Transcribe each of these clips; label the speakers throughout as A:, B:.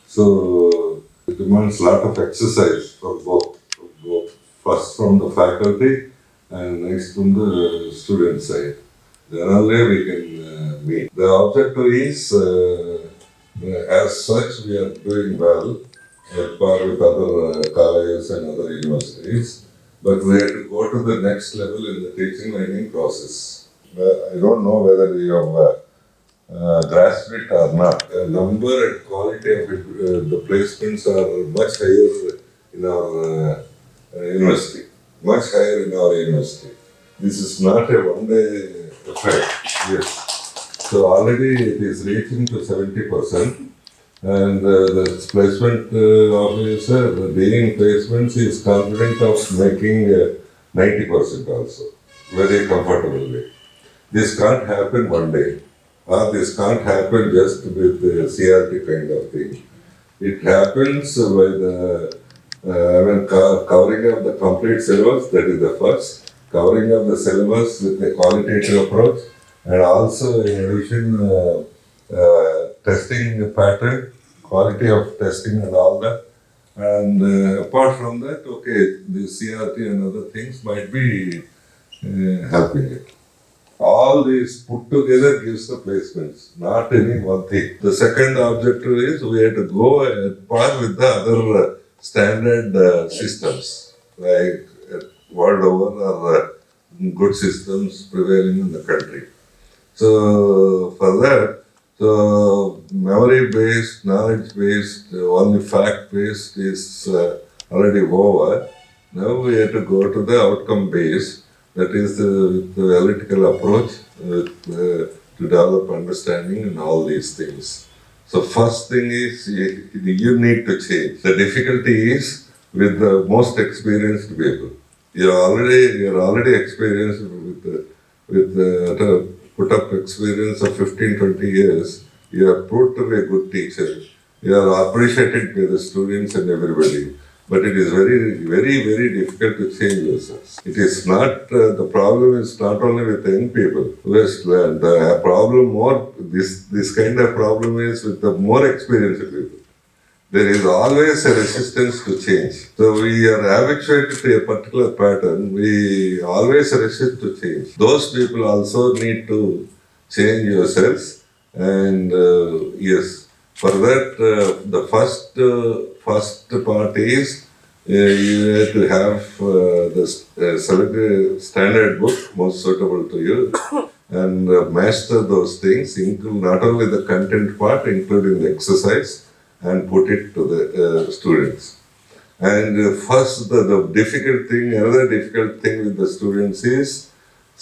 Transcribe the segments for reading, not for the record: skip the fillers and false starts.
A: So it demands a lot of exercise for both first from the faculty and next from the student side. Then only we can meet. The objective is, as such, we are doing well at par with other colleges and other universities, but we have to go to the next level in the teaching learning process. I don't know whether you have grasped it or not. The number and quality of it, the placements are much higher in our university, much higher in our university. This is not a one-day effect. Yes. So already it is reaching to 70%, and the placement officer, the dean placements, is confident of making 90% also, very comfortably. This can't happen one day, or this can't happen just with the CRT kind of thing. It happens by the covering of the complete syllabus, that is the first, covering of the syllabus with a qualitative approach, and also in addition, testing pattern, quality of testing and all that. And apart from that, okay, the CRT and other things might be helping it. All these put together gives the placements, not any one thing. The second objective is we have to go at par with the other standard systems, like world over are good systems prevailing in the country. So for that, so memory based, knowledge based, only fact based is already over. Now we have to go to the outcome based, that is with the analytical approach to develop understanding and all these things. So first thing is you need to change. The difficulty is with the most experienced people. You're already experienced with put up experience of 15, 20 years. You are proved to be a good teacher. You are appreciated by the students and everybody. But it is very, very, very difficult to change yourselves. It is not, the problem is not only with young people. The problem more, this kind of problem is with the more experienced people. There is always a resistance to change. So we are habituated to a particular pattern. We always resist to change. Those people also need to change yourselves. And yes, for that, the first part is you have to have the selected standard book most suitable to you and master those things, include not only the content part, including the exercise, and put it to the students. And first, the difficult thing, another difficult thing with the students is,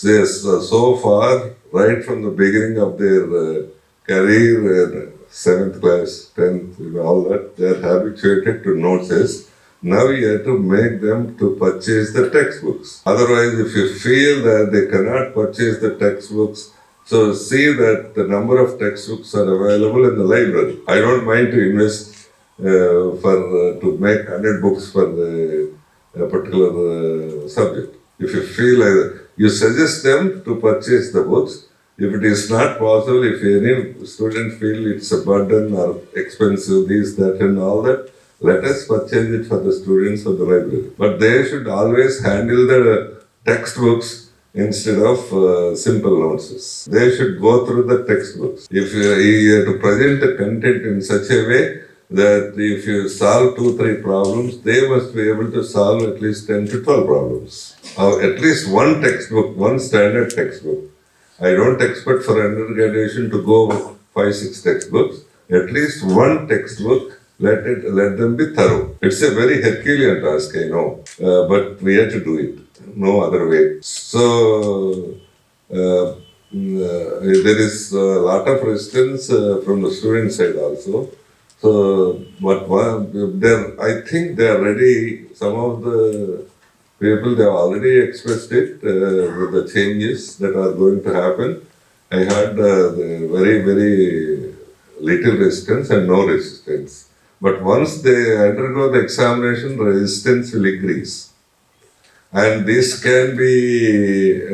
A: yes, so far, right from the beginning of their career, 7th class, 10th, all that, they are habituated to notes. Now you have to make them to purchase the textbooks. Otherwise, if you feel that they cannot purchase the textbooks, so see that the number of textbooks are available in the library. I don't mind to invest to make 100 books for the particular subject. If you feel like that, you suggest them to purchase the books. If it is not possible, if any student feel it's a burden or expensive, this, that and all that, let us purchase it for the students of the library. But they should always handle the textbooks instead of simple notes. They should go through the textbooks. If you have to present the content in such a way that if you solve 2-3 problems, they must be able to solve at least 10 to 12 problems. Or at least one textbook, one standard textbook. I don't expect for undergraduation to go 5-6 textbooks. At least one textbook, let them be thorough. It's a very Herculean task, I know, but we have to do it. No other way. So there is a lot of resistance from the student side also. So, but I think they are ready. Some of the people, they have already expressed it with the changes that are going to happen. I had the very, very little resistance and no resistance. But once they undergo the examination, the resistance will increase. And this can be,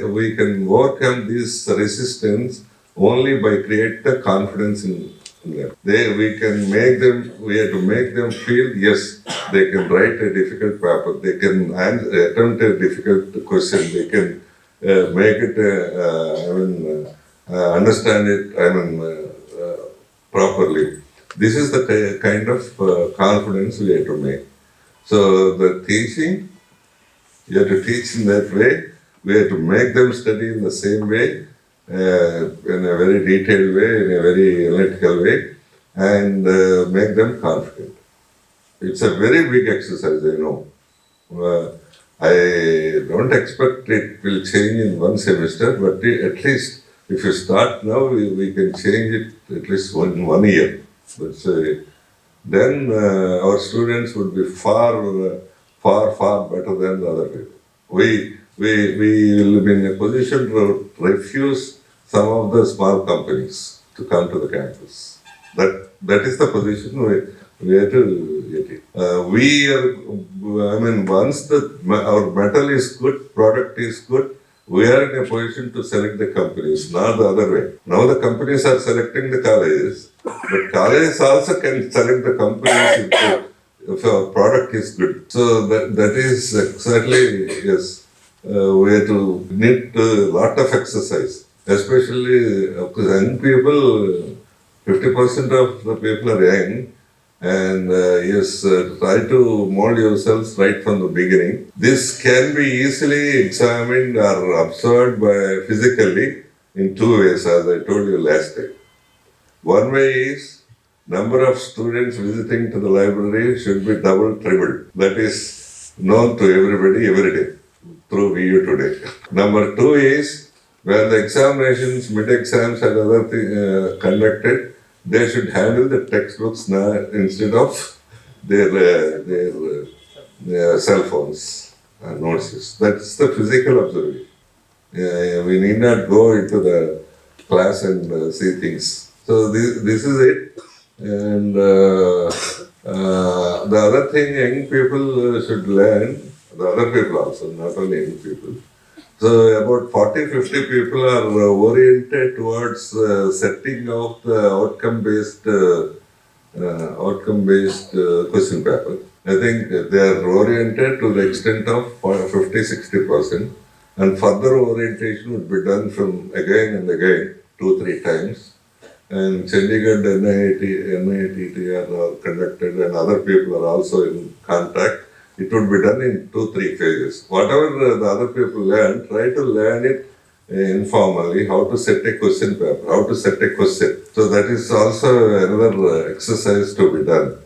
A: we can overcome this resistance only by creating the confidence in We can make them, we have to make them feel, yes, they can write a difficult paper, they can attempt a difficult question, they can make it, understand it, properly. This is the kind of confidence we have to make. So the teaching, you have to teach in that way. We have to make them study in the same way, in a very detailed way, in a very analytical way, and make them confident. It's a very big exercise, I know. I don't expect it will change in one semester, but at least if you start now, we can change it at least one year. But then our students would be far better than the other people. We will be in a position to refuse some of the small companies to come to the campus. That is the position we have to get it. Once our metal is good, product is good, we are in a position to select the companies, not the other way. Now the companies are selecting the colleges, but colleges also can select the companies if our product is good. So that is exactly, yes, we have to need a lot of exercise, especially young people. 50% of the people are young, and yes, try to mold yourselves right from the beginning. This can be easily examined or observed by physically in two ways, as I told you last time. One way is number of students visiting to the library should be double, triple. That is known to everybody every day through VU today. Number two is when the examinations, mid-exams and other things conducted, they should handle the textbooks now instead of their cell phones and notes. That's the physical observation. We need not go into the class and see things. So this is it. And the other thing young people should learn, the other people also, not only young people. So about 40-50 people are oriented towards setting of the outcome-based question paper. I think they are oriented to the extent of 50-60%, and further orientation would be done from again and again, 2-3 times. And Chandigarh, NITT are conducted, and other people are also in contact. It would be done in 2-3 phases. Whatever the other people learn, try to learn it informally, how to set a question paper, how to set a question. So that is also another exercise to be done.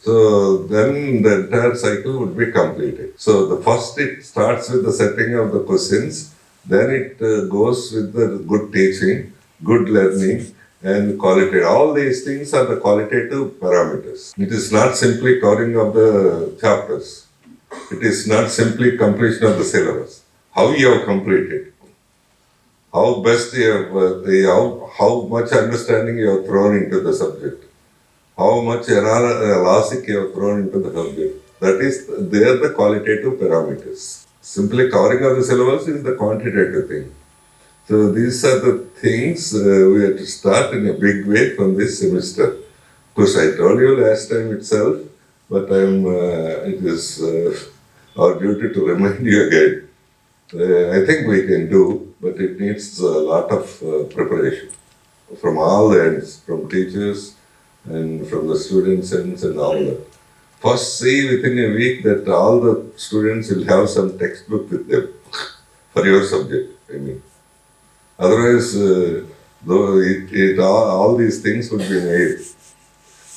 A: So then the entire cycle would be completed. So the first it starts with the setting of the questions, then it goes with the good teaching, good learning, and quality. All these things are the qualitative parameters. It is not simply covering of the chapters. It is not simply completion of the syllabus. How you have completed, how best you have, how much understanding you have thrown into the subject, how much logic you have thrown into the subject. That is, they are the qualitative parameters. Simply covering of the syllabus is the quantitative thing. So these are the things we have to start in a big way from this semester. Of course, I told you last time itself, but it is our duty to remind you again. I think we can do, but it needs a lot of preparation from all the ends, from teachers and from the students' ends and all that. First, see within a week that all the students will have some textbook with them for your subject, I mean. Otherwise, all these things would be made.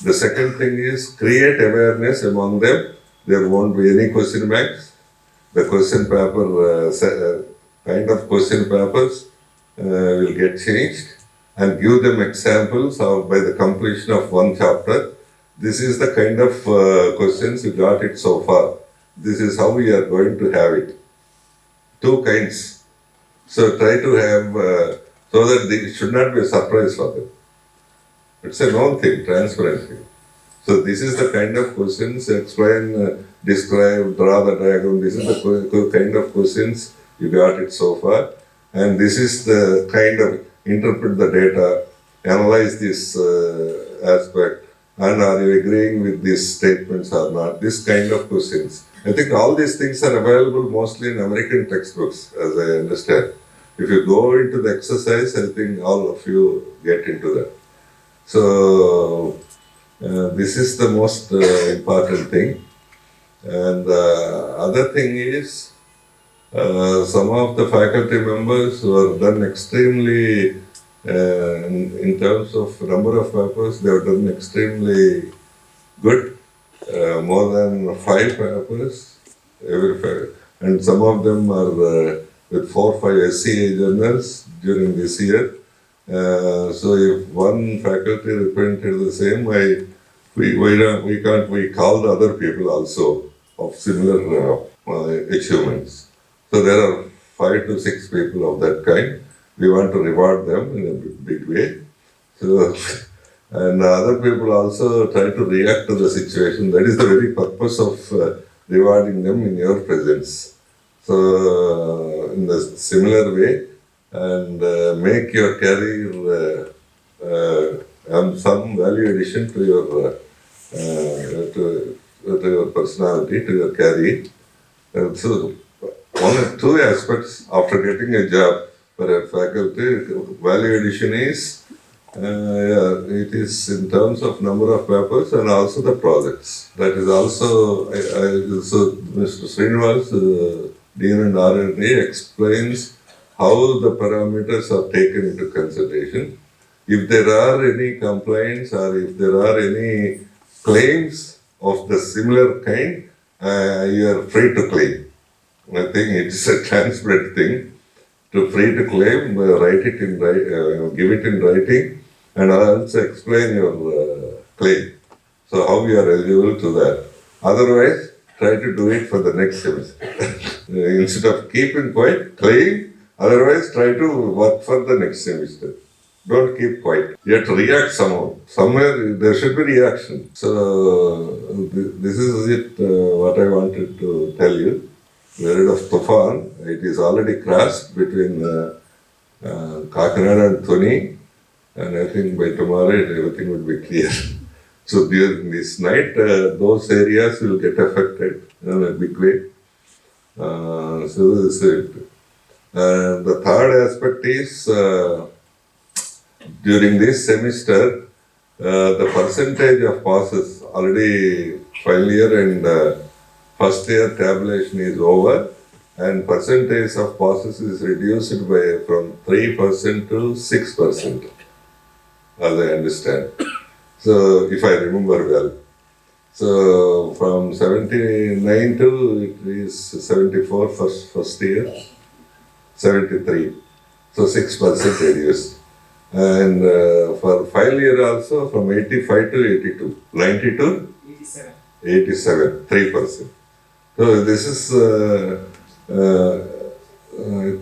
A: The second thing is create awareness among them. There won't be any question banks. The question paper, kind of question papers will get changed, and give them examples of by the completion of one chapter. This is the kind of questions you got it so far. This is how we are going to have it. Two kinds. So try to have, so that it should not be a surprise for them. It's a known thing, transparent thing. So this is the kind of questions, explain, describe, draw the diagram. This is the kind of questions you got it so far. And this is the kind of interpret the data. analyze this aspect, and are you agreeing with these statements or not? This kind of questions. I think all these things are available mostly in American textbooks, as I understand. If you go into the exercise, I think all of you get into that. So this is the most important thing. And other thing is, some of the faculty members who have done extremely, in terms of number of papers, they have done extremely good, more than 5 papers, every 5. And some of them are with 4 or 5 SCA journals during this year. So if one faculty reprinted the same, we call the other people also of similar achievements. So there are 5 to 6 people of that kind. We want to reward them in a big way. So, and other people also try to react to the situation. That is the very purpose of rewarding them in your presence. So, in the similar way, and make your career some value addition to your to your personality, to your career. And so, one or two aspects after getting a job for a faculty, value addition is it is in terms of number of papers and also the projects. That is also, so Mr. Srinivas, Dean and R&D explains how the parameters are taken into consideration. If there are any complaints or if there are any claims of the similar kind, you are free to claim. I think it's a transparent thing to free to claim, write it in give it in writing, and also explain your claim. So how you are eligible to that. Otherwise, try to do it for the next semester. Instead of keeping quiet, claim. Otherwise, try to work for the next semester. Don't keep quiet. You have to react somehow. Somewhere there should be reaction. So this is it. What I wanted to tell you. Period of Tufan, it is already crossed between Kakinada and Thoni, and I think by tomorrow everything will be clear. So during this night, those areas will get affected in a big way. So this is it. And the third aspect is, during this semester, the percentage of passes already final year and first year tabulation is over, and percentage of passes is reduced from 3% to 6%, as I understand. So, if I remember well. So, from 79 to it is 74 first year, 73. So, 6% reduced. And for final year also from 85 to 82. 90 to? 87. 87, 3%. So this is, I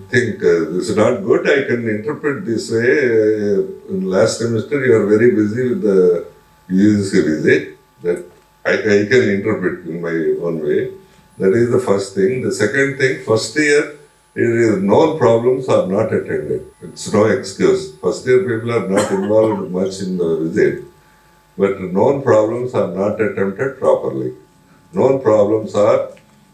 A: think this is not good. I can interpret this way. In last semester you are very busy with the UGC visit. That I can interpret in my own way. That is the first thing. The second thing, first year, known problems are not attended. It's no excuse. First year people are not involved much in the visit. But known problems are not attempted properly. Known problems are,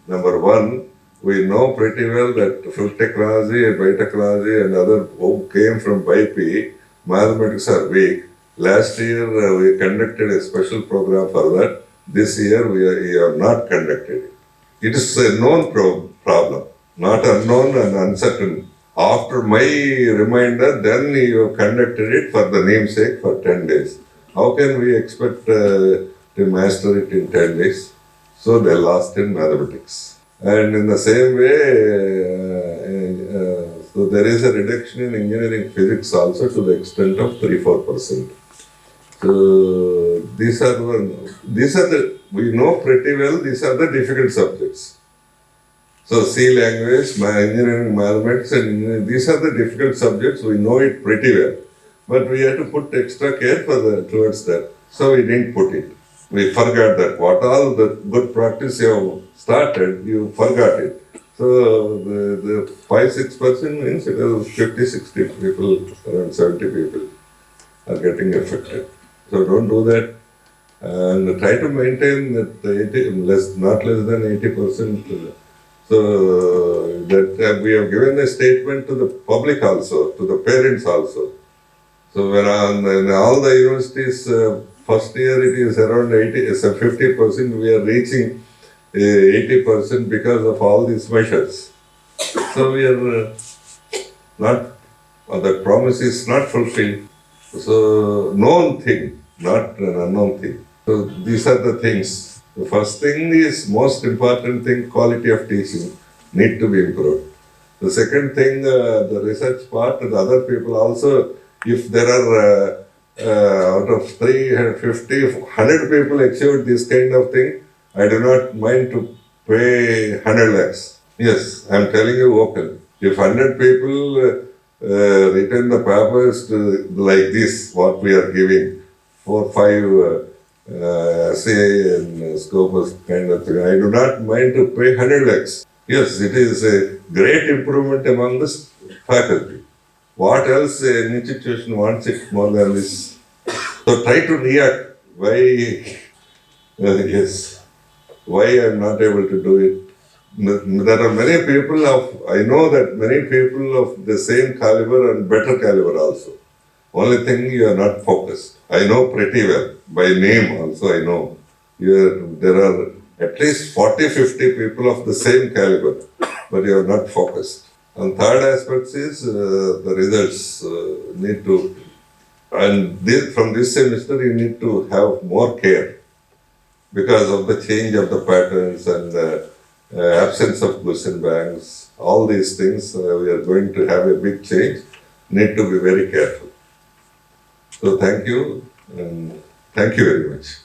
A: number one, we know pretty well that field technology and biotechnology and other who came from BIP, mathematics are weak. Last year we conducted a special program for that. This year we have not conducted it. It is a known problem, not unknown and uncertain. After my reminder, then you conducted it for the namesake for 10 days. How can we expect to master it in 10 days? So they lost in mathematics. And in the same way, so there is a reduction in engineering physics also to the extent of 3-4%. So these are the, we know pretty well, these are the difficult subjects. So C language, engineering, mathematics, and engineering, these are the difficult subjects, we know it pretty well. But we had to put extra care towards that. So we didn't put it. We forgot that. What all the good practice you have started, you forgot it. So the 5-6% means it was 50-60 people, around 70 people. are getting affected. So don't do that, and try to maintain that not less than 80%. So that we have given a statement to the public also, to the parents also. So in all the universities, first year it is around 80, so 50%, we are reaching 80% because of all these measures. So we are not, the promise is not fulfilled. So known thing, not an unknown thing. So these are the things. The first thing is most important thing, quality of teaching need to be improved. The second thing, the research part, the other people also, if there are out of 350, 100 people achieved this kind of thing, I do not mind to pay 100 lakhs. Yes, I am telling you open. If 100 people written the papers like this, what we are giving, 4, 5 essay and scopus kind of thing, I do not mind to pay 100 lakhs. Yes, it is a great improvement among the faculty. What else an institution wants it more than this? So try to react. Why? Yes. Why I am not able to do it? There are many people I know that many people of the same caliber and better caliber also. Only thing you are not focused. I know pretty well. By name also I know. There are at least 40, 50 people of the same caliber, but you are not focused. And third aspect is the results need to, and from this semester you need to have more care because of the change of the patterns and absence of question banks. All these things, we are going to have a big change. Need to be very careful. So thank you, and thank you very much.